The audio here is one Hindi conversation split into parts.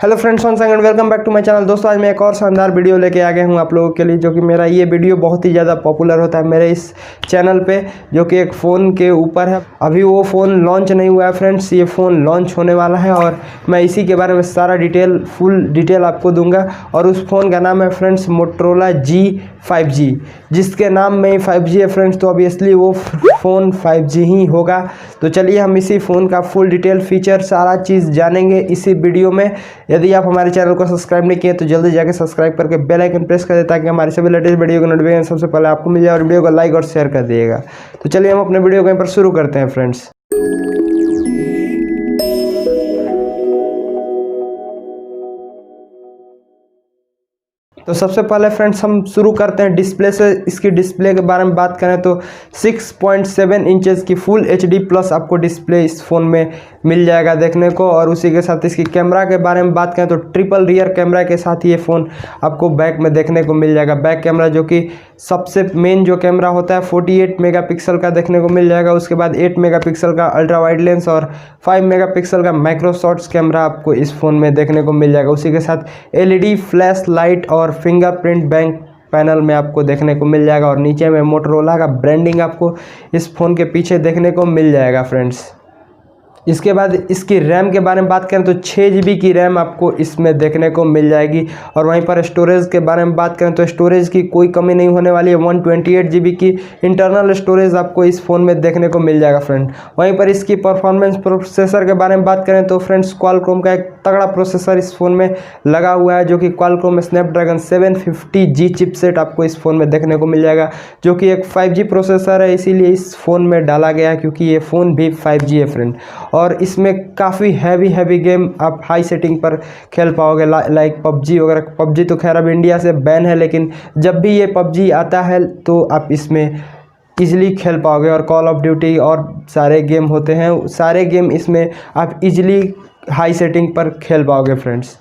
Hello friends, one second, welcome back to my channel. दोस्तों आज मैं एक और शानदार वीडियो लेके आ गया हूँ आप लोगों के लिए, जो कि मेरा ये वीडियो बहुत ही ज़्यादा पॉपुलर होता है मेरे इस चैनल पे, जो कि एक फ़ोन के ऊपर है। अभी वो फ़ोन लॉन्च नहीं हुआ है फ्रेंड्स, ये फ़ोन लॉन्च होने वाला है और मैं इसी के बारे में सारा फुल डिटेल आपको दूंगा। और उस फ़ोन का नाम है फ्रेंड्स मोटोरोला G5G, जिसके नाम में ही 5G है फ्रेंड्स, तो ऑब्वियसली वो फ़ोन 5G ही होगा। तो चलिए हम इसी फ़ोन का फुल डिटेल फीचर सारा चीज़ जानेंगे इसी वीडियो में। यदि आप हमारे चैनल को सब्सक्राइब नहीं किए तो जल्दी जाकर सब्सक्राइब करके बेल आइकन प्रेस कर दें, ताकि हमारे सभी लेटेस्ट वीडियो का नोटिफिकेशन सबसे पहले आपको मिल जाए। और वीडियो को लाइक और शेयर कर दिएगा। तो चलिए हम अपने वीडियो को यहीं पर शुरू करते हैं फ्रेंड्स। तो सबसे पहले फ्रेंड्स हम शुरू करते हैं डिस्प्ले से। इसकी डिस्प्ले के बारे में बात करें तो 6.7 इंचेस की फुल HD प्लस आपको डिस्प्ले इस फ़ोन में मिल जाएगा देखने को। और उसी के साथ इसकी कैमरा के बारे में बात करें तो ट्रिपल रियर कैमरा के साथ ये फ़ोन आपको बैक में देखने को मिल जाएगा। बैक कैमरा जो कि सबसे मेन जो कैमरा होता है 48 मेगापिक्सल का देखने को मिल जाएगा। उसके बाद 8 मेगापिक्सल का अल्ट्रा वाइड लेंस और 5 मेगापिक्सल का माइक्रो शॉट्स कैमरा आपको इस फ़ोन में देखने को मिल जाएगा। उसी के साथ LED फ्लैश लाइट और फिंगरप्रिंट बैंक पैनल में आपको देखने को मिल जाएगा। और नीचे में मोटोरोला का ब्रांडिंग आपको इस फ़ोन के पीछे देखने को मिल जाएगा फ्रेंड्स। इसके बाद इसकी रैम के बारे में बात करें तो 6 GB की रैम आपको इसमें देखने को मिल जाएगी। और वहीं पर स्टोरेज के बारे में बात करें तो स्टोरेज की कोई कमी नहीं होने वाली है। 128 GB की इंटरनल स्टोरेज आपको इस फ़ोन में देखने को मिल जाएगा फ्रेंड। वहीं पर इसकी परफॉर्मेंस प्रोसेसर के बारे में बात करें तो फ्रेंड्स क्वालकॉम का एक तगड़ा प्रोसेसर इस फ़ोन में लगा हुआ है, जो कि क्वालकॉम स्नैपड्रैगन 750G चिपसेट आपको इस फ़ोन में देखने को मिल जाएगा, जो कि एक 5G प्रोसेसर है, इसीलिए इस फ़ोन में डाला गया है, क्योंकि ये फ़ोन भी 5G है फ्रेंड। और इसमें काफ़ी हैवी गेम आप हाई सेटिंग पर खेल पाओगे, लाइक PUBG वगैरह। PUBG तो खैर अब इंडिया से बैन है, लेकिन जब भी ये PUBG आता है तो आप इसमें ईजिली खेल पाओगे। और कॉल ऑफ ड्यूटी और सारे गेम होते हैं, सारे गेम इसमें आप ईजिली हाई सेटिंग पर खेल पाओगे फ्रेंड्स।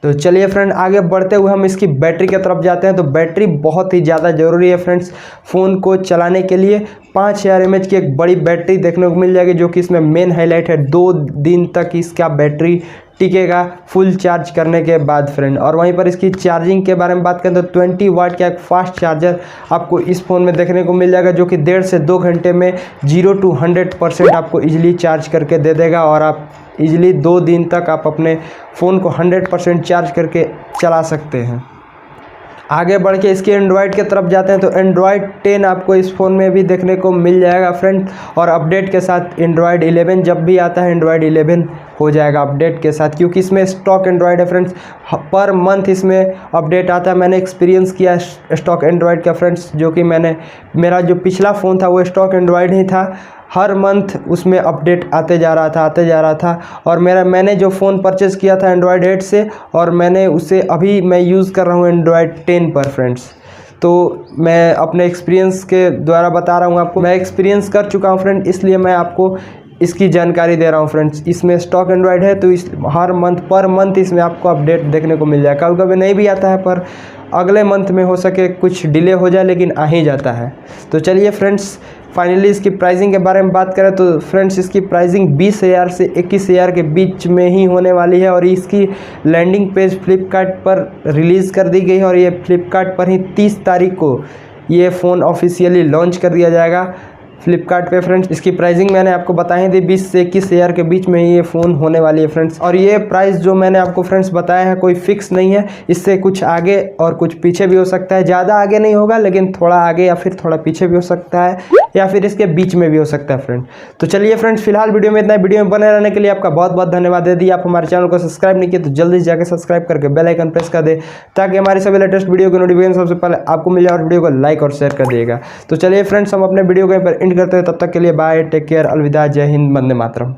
तो चलिए फ्रेंड आगे बढ़ते हुए हम इसकी बैटरी की तरफ जाते हैं। तो बैटरी बहुत ही ज़्यादा ज़रूरी है फ्रेंड्स फ़ोन को चलाने के लिए। 5000 mAh की एक बड़ी बैटरी देखने को मिल जाएगी, जो कि इसमें मेन हाईलाइट है। 2 दिन तक इसका बैटरी टिकेगा फुल चार्ज करने के बाद फ्रेंड। और वहीं पर इसकी चार्जिंग के बारे में बात करें तो 20 वाट का एक फास्ट चार्जर आपको इस फ़ोन में देखने को मिल जाएगा, जो कि 1.5 से 2 घंटे में 0 to 100% आपको ईजिली चार्ज करके दे देगा। और आप ईजिली 2 दिन तक आप अपने फ़ोन को 100% चार्ज करके चला सकते हैं। आगे बढ़ के इसके एंड्रॉयड के तरफ जाते हैं तो एंड्रॉयड 10 आपको इस फ़ोन में भी देखने को मिल जाएगा फ्रेंड। और अपडेट के साथ एंड्रॉयड 11 जब भी आता है एंड्रॉयड 11 हो जाएगा अपडेट के साथ, क्योंकि इसमें स्टॉक एंड्रॉयड है फ्रेंड्स। पर मंथ इसमें अपडेट आता है। मैंने एक्सपीरियंस किया स्टॉक एंड्रॉयड का फ्रेंड्स, जो कि मेरा जो पिछला फ़ोन था वो स्टॉक एंड्रॉयड ही था। हर मंथ उसमें अपडेट आते जा रहा था। और मैंने जो फ़ोन परचेज़ किया था एंड्रॉयड 8 से, और मैंने उसे अभी मैं यूज़ कर रहा हूँ एंड्रॉयड 10 पर फ्रेंड्स। तो मैं अपने एक्सपीरियंस के द्वारा बता रहा हूँ आपको, मैं एक्सपीरियंस कर चुका हूँ फ्रेंड, इसलिए मैं आपको इसकी जानकारी दे रहा हूँ फ्रेंड्स। इसमें स्टॉक एंड्रॉयड है तो इस हर मंथ पर मंथ इसमें आपको अपडेट देखने को मिल जाएगा। कभी कभी नहीं भी आता है, पर अगले मंथ में हो सके कुछ डिले हो जाए, लेकिन आ ही जाता है। तो चलिए फ्रेंड्स फाइनली इसकी प्राइसिंग के बारे में बात करें तो फ्रेंड्स इसकी प्राइसिंग 20,000 से 21,000 के बीच में ही होने वाली है। और इसकी लैंडिंग पेज फ्लिपकार्ट पर रिलीज़ कर दी गई है, और ये फ्लिपकार्ट पर ही 30 तारीख को ये फ़ोन ऑफिशियली लॉन्च कर दिया जाएगा फ्लिपकार्ट पे फ्रेंड्स। इसकी प्राइसिंग मैंने आपको बताई थी 20 से 21,000 के बीच में ही ये फ़ोन होने वाली है फ्रेंड्स। और ये प्राइस जो मैंने आपको फ्रेंड्स बताया है कोई फिक्स नहीं है, इससे कुछ आगे और कुछ पीछे भी हो सकता है। ज़्यादा आगे नहीं होगा, लेकिन थोड़ा आगे या फिर थोड़ा पीछे भी हो सकता है, या फिर इसके बीच में भी हो सकता है फ्रेंड। तो चलिए फ्रेंड्स फिलहाल वीडियो में इतना। वीडियो में बने रहने के लिए आपका बहुत बहुत धन्यवाद। यदि आप हमारे चैनल को सब्सक्राइब नहीं किए तो जल्दी जाकर सब्सक्राइब करके बेल आइकन प्रेस कर दे, ताकि हमारी सभी लेटेस्ट वीडियो की नोटिफिकेशन सबसे पहले आपको मिले। और वीडियो को लाइक और शेयर कर दिएगा। तो चलिए फ्रेंड्स हम अपने वीडियो को यहाँ पर एंड करते हैं। तब तक के लिए बाय, टेक केयर, अलविदा, जय हिंद, वंदे मातरम।